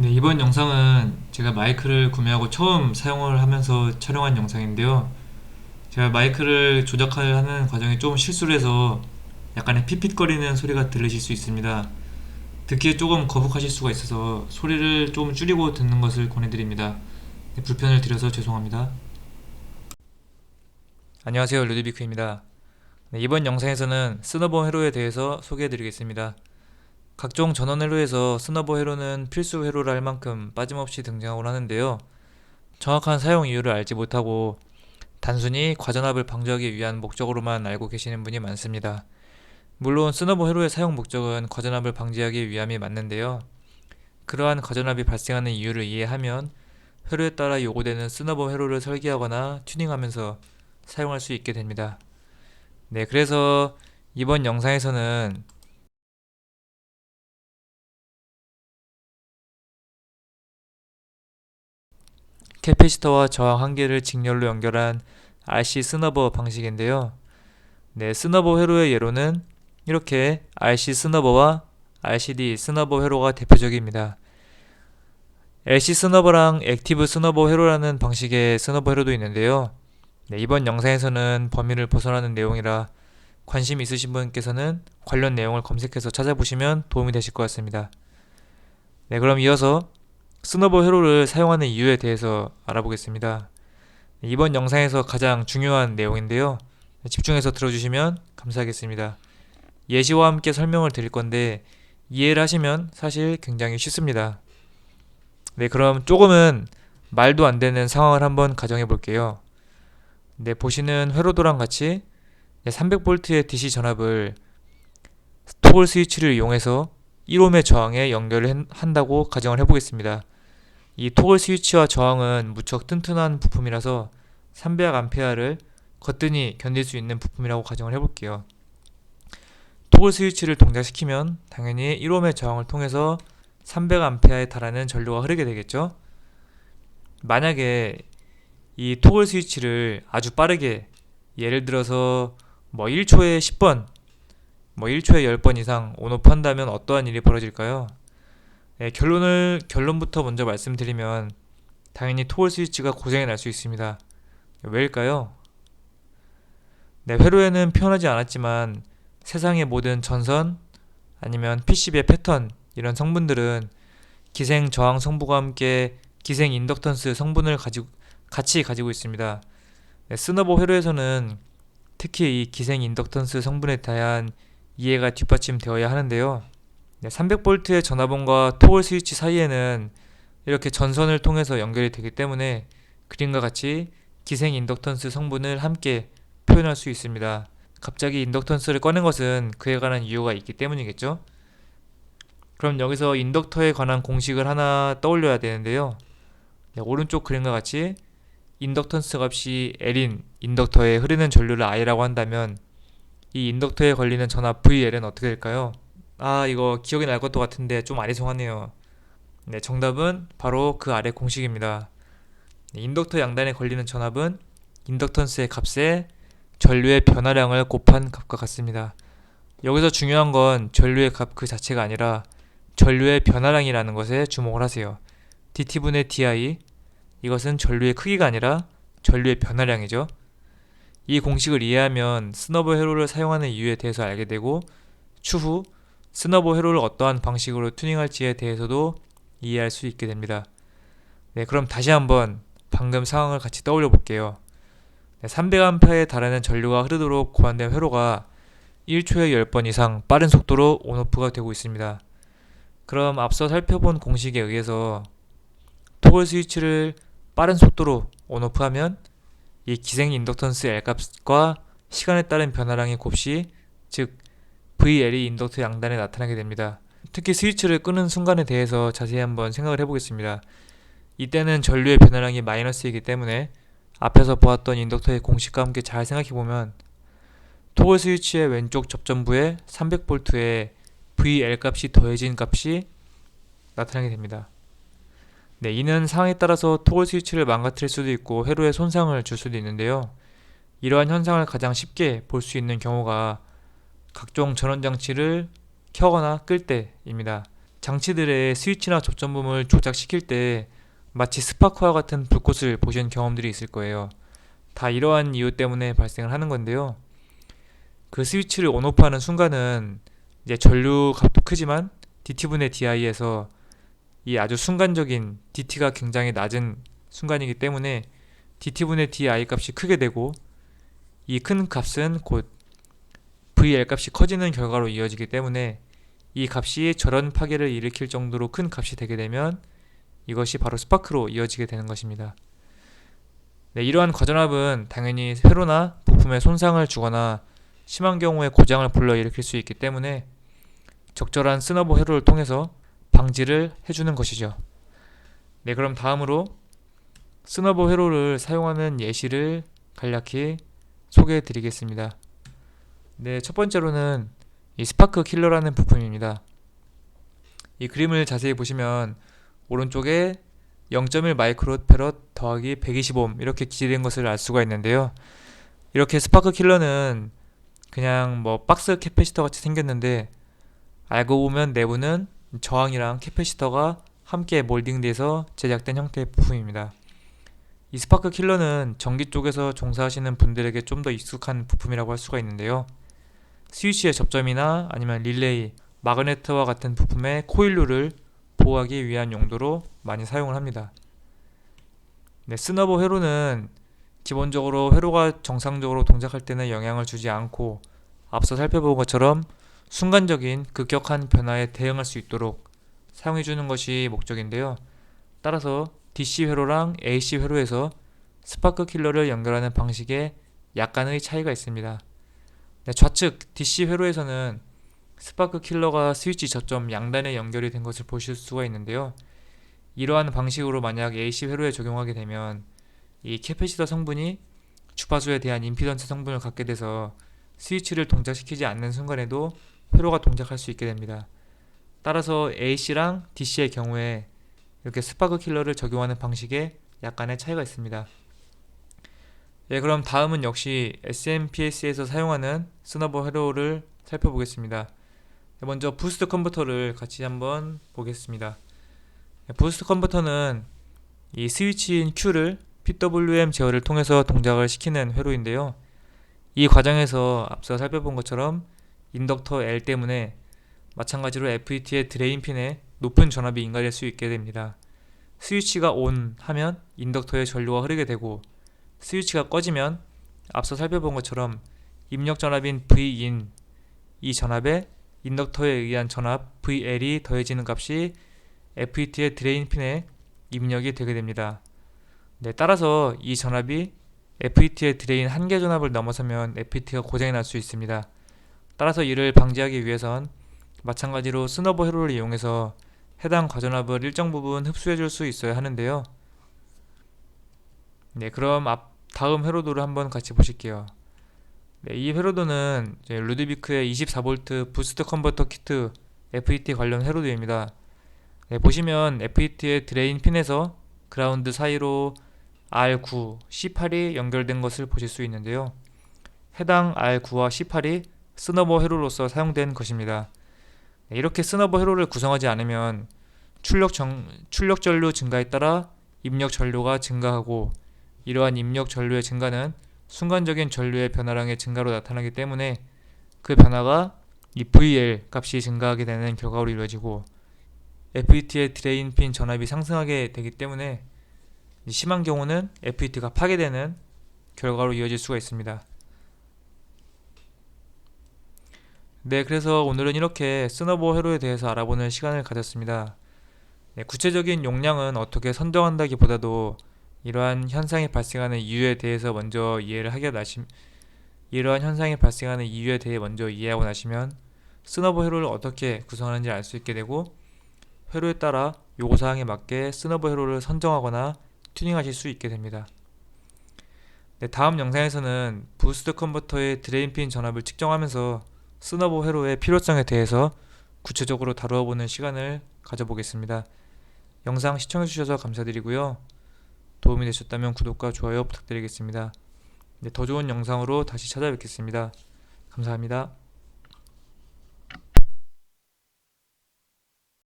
네, 이번 영상은 제가 마이크를 구매하고 처음 사용을 하면서 촬영한 영상인데요. 제가 마이크를 조작하는 과정에 조금 실수를 해서 약간의 핏핏거리는 소리가 들리실 수 있습니다. 듣기에 조금 거북하실 수가 있어서 소리를 조금 줄이고 듣는 것을 권해드립니다. 네, 불편을 드려서 죄송합니다. 안녕하세요, 루드비크입니다. 네, 이번 영상에서는 스노버 회로에 대해서 소개해드리겠습니다. 각종 전원 회로에서 스노버 회로는 필수 회로라 할 만큼 빠짐없이 등장하곤 하는데요. 정확한 사용 이유를 알지 못하고 단순히 과전압을 방지하기 위한 목적으로만 알고 계시는 분이 많습니다. 물론 스노버 회로의 사용 목적은 과전압을 방지하기 위함이 맞는데요. 그러한 과전압이 발생하는 이유를 이해하면 회로에 따라 요구되는 스노버 회로를 설계하거나 튜닝하면서 사용할 수 있게 됩니다. 네, 그래서 이번 영상에서는 캐패시터와 저항 한 개를 직렬로 연결한 RC 스너버 방식인데요. 네, 스너버 회로의 예로는 이렇게 RC 스너버와 RCD 스너버 회로가 대표적입니다. LC 스너버랑 액티브 스너버 회로라는 방식의 스너버 회로도 있는데요. 네, 이번 영상에서는 범위를 벗어나는 내용이라 관심 있으신 분께서는 관련 내용을 검색해서 찾아보시면 도움이 되실 것 같습니다. 네, 그럼 이어서 스너버 회로를 사용하는 이유에 대해서 알아보겠습니다. 이번 영상에서 가장 중요한 내용인데요. 집중해서 들어주시면 감사하겠습니다. 예시와 함께 설명을 드릴 건데 이해를 하시면 사실 굉장히 쉽습니다. 네, 그럼 조금은 말도 안 되는 상황을 한번 가정해 볼게요. 네, 보시는 회로도랑 같이 300V의 DC 전압을 토글 스위치를 이용해서 1옴의 저항에 연결을 한다고 가정을 해보겠습니다. 이 토글 스위치와 저항은 무척 튼튼한 부품이라서 300A를 거뜬히 견딜 수 있는 부품이라고 가정을 해볼게요. 토글 스위치를 동작시키면 당연히 1옴의 저항을 통해서 300A에 달하는 전류가 흐르게 되겠죠. 만약에 이 토글 스위치를 아주 빠르게 예를 들어서 1초에 10번, 1초에 10번 이상 온오프 한다면 어떠한 일이 벌어질까요? 네, 결론부터 먼저 말씀드리면 당연히 토글 스위치가 고장이 날 수 있습니다. 왜일까요? 네, 회로에는 표현하지 않았지만 세상의 모든 전선 아니면 PCB의 패턴 이런 성분들은 기생 저항 성분과 함께 기생 인덕턴스 성분을 같이 가지고 있습니다. 네, 스너버 회로에서는 특히 이 기생 인덕턴스 성분에 대한 이해가 뒷받침되어야 하는데요. 네, 300V의 전화봉과 토글 스위치 사이에는 이렇게 전선을 통해서 연결이 되기 때문에 그림과 같이 기생 인덕턴스 성분을 함께 표현할 수 있습니다. 갑자기 인덕턴스를 꺼낸 것은 그에 관한 이유가 있기 때문이겠죠. 그럼 여기서 인덕터에 관한 공식을 하나 떠올려야 되는데요. 네, 오른쪽 그림과 같이 인덕턴스 값이 L인 인덕터에 흐르는 전류를 I라고 한다면 이 인덕터에 걸리는 전압 VL은 어떻게 될까요? 아, 이거 기억이 날 것도 같은데 좀 아리송하네요. 네, 정답은 바로 그 아래 공식입니다. 네, 인덕터 양단에 걸리는 전압은 인덕턴스의 값에 전류의 변화량을 곱한 값과 같습니다. 여기서 중요한 건 전류의 값 그 자체가 아니라 전류의 변화량이라는 것에 주목을 하세요. dt분의 di, 이것은 전류의 크기가 아니라 전류의 변화량이죠. 이 공식을 이해하면 스너버 회로를 사용하는 이유에 대해서 알게 되고 추후 스너버 회로를 어떠한 방식으로 튜닝할지에 대해서도 이해할 수 있게 됩니다. 네, 그럼 다시 한번 방금 상황을 같이 떠올려 볼게요. 네, 300A에 달하는 전류가 흐르도록 고안된 회로가 1초에 10번 이상 빠른 속도로 온오프가 되고 있습니다. 그럼 앞서 살펴본 공식에 의해서 토글 스위치를 빠른 속도로 온오프하면 이 기생 인덕턴스 L값과 시간에 따른 변화량의 곱시, 즉 VL이 인덕터 양단에 나타나게 됩니다. 특히 스위치를 끄는 순간에 대해서 자세히 한번 생각을 해보겠습니다. 이때는 전류의 변화량이 마이너스이기 때문에 앞에서 보았던 인덕터의 공식과 함께 잘 생각해보면 토글 스위치의 왼쪽 접전부에 300V에 VL 값이 더해진 값이 나타나게 됩니다. 네, 이는 상황에 따라서 토글 스위치를 망가뜨릴 수도 있고 회로에 손상을 줄 수도 있는데요. 이러한 현상을 가장 쉽게 볼 수 있는 경우가 각종 전원 장치를 켜거나 끌 때입니다. 장치들의 스위치나 접점부를 조작시킬 때 마치 스파크와 같은 불꽃을 보신 경험들이 있을 거예요. 다 이러한 이유 때문에 발생을 하는 건데요. 그 스위치를 온오프하는 순간은 이제 전류 값도 크지만 DT분의 DI에서 이 아주 순간적인 DT가 굉장히 낮은 순간이기 때문에 DT분의 DI 값이 크게 되고 이 큰 값은 곧 VL 값이 커지는 결과로 이어지기 때문에 이 값이 절연 파괴를 일으킬 정도로 큰 값이 되게 되면 이것이 바로 스파크로 이어지게 되는 것입니다. 네, 이러한 과전압은 당연히 회로나 부품에 손상을 주거나 심한 경우에 고장을 불러일으킬 수 있기 때문에 적절한 스너버 회로를 통해서 방지를 해주는 것이죠. 네, 그럼 다음으로 스너버 회로를 사용하는 예시를 간략히 소개해 드리겠습니다. 네, 첫 번째로는 이 스파크 킬러라는 부품입니다. 이 그림을 자세히 보시면 오른쪽에 0.1 마이크로페럿 더하기 120옴 이렇게 기재된 것을 알 수가 있는데요. 이렇게 스파크 킬러는 그냥 뭐 박스 캐패시터 같이 생겼는데 알고 보면 내부는 저항이랑 캐패시터가 함께 몰딩돼서 제작된 형태의 부품입니다. 이 스파크 킬러는 전기 쪽에서 종사하시는 분들에게 좀 더 익숙한 부품이라고 할 수가 있는데요. 스위치의 접점이나 아니면 릴레이, 마그네트와 같은 부품의 코일류를 보호하기 위한 용도로 많이 사용을 합니다. 네, 스너버 회로는 기본적으로 회로가 정상적으로 동작할 때는 영향을 주지 않고 앞서 살펴본 것처럼 순간적인 급격한 변화에 대응할 수 있도록 사용해주는 것이 목적인데요. 따라서 DC 회로랑 AC 회로에서 스파크 킬러를 연결하는 방식에 약간의 차이가 있습니다. 네, 좌측 DC 회로에서는 스파크 킬러가 스위치 저점 양단에 연결이 된 것을 보실 수가 있는데요. 이러한 방식으로 만약 AC 회로에 적용하게 되면 이 캐패시터 성분이 주파수에 대한 임피던스 성분을 갖게 돼서 스위치를 동작시키지 않는 순간에도 회로가 동작할 수 있게 됩니다. 따라서 AC랑 DC의 경우에 이렇게 스파크 킬러를 적용하는 방식에 약간의 차이가 있습니다. 예, 그럼 다음은 역시 SMPS에서 사용하는 스너버 회로를 살펴보겠습니다. 먼저 부스트 컨버터를 같이 한번 보겠습니다. 부스트 컨버터는 이 스위치인 Q를 PWM 제어를 통해서 동작을 시키는 회로인데요. 이 과정에서 앞서 살펴본 것처럼 인덕터 L 때문에 마찬가지로 FET의 드레인 핀에 높은 전압이 인가될 수 있게 됩니다. 스위치가 ON 하면 인덕터에 전류가 흐르게 되고 스위치가 꺼지면 앞서 살펴본 것처럼 입력 전압인 Vin 이 전압에 인덕터에 의한 전압 VL이 더해지는 값이 FET의 드레인 핀에 입력이 되게 됩니다. 네, 따라서 이 전압이 FET의 드레인 한계 전압을 넘어서면 FET가 고장이 날 수 있습니다. 따라서 이를 방지하기 위해선 마찬가지로 스너버 회로를 이용해서 해당 과전압을 일정 부분 흡수해 줄 수 있어야 하는데요. 네, 그럼 다음 회로도를 한번 같이 보실게요. 네, 이 회로도는 루드비크의 24V 부스트 컨버터 키트 FET 관련 회로도입니다. 네, 보시면 FET의 드레인 핀에서 그라운드 사이로 R9, C8이 연결된 것을 보실 수 있는데요. 해당 R9와 C8이 스너버 회로로서 사용된 것입니다. 네, 이렇게 스너버 회로를 구성하지 않으면 출력 전류 증가에 따라 입력 전류가 증가하고 이러한 입력 전류의 증가는 순간적인 전류의 변화량의 증가로 나타나기 때문에 그 변화가 이 VL 값이 증가하게 되는 결과로 이루어지고 FET의 드레인 핀 전압이 상승하게 되기 때문에 심한 경우는 FET가 파괴되는 결과로 이어질 수가 있습니다. 네, 그래서 오늘은 이렇게 스너버 회로에 대해서 알아보는 시간을 가졌습니다. 네, 구체적인 용량은 어떻게 선정한다기보다도 이러한 현상이 발생하는 이유에 대해서 먼저 이러한 현상이 발생하는 이유에 대해 먼저 이해하고 나시면 스너버 회로를 어떻게 구성하는지 알 수 있게 되고 회로에 따라 요구사항에 맞게 스너버 회로를 선정하거나 튜닝하실 수 있게 됩니다. 네, 다음 영상에서는 부스트 컨버터의 드레인핀 전압을 측정하면서 스너버 회로의 필요성에 대해서 구체적으로 다루어보는 시간을 가져보겠습니다. 영상 시청해주셔서 감사드리고요. 도움이 되셨다면 구독과 좋아요 부탁드리겠습니다. 네, 더 좋은 영상으로 다시 찾아뵙겠습니다. 감사합니다.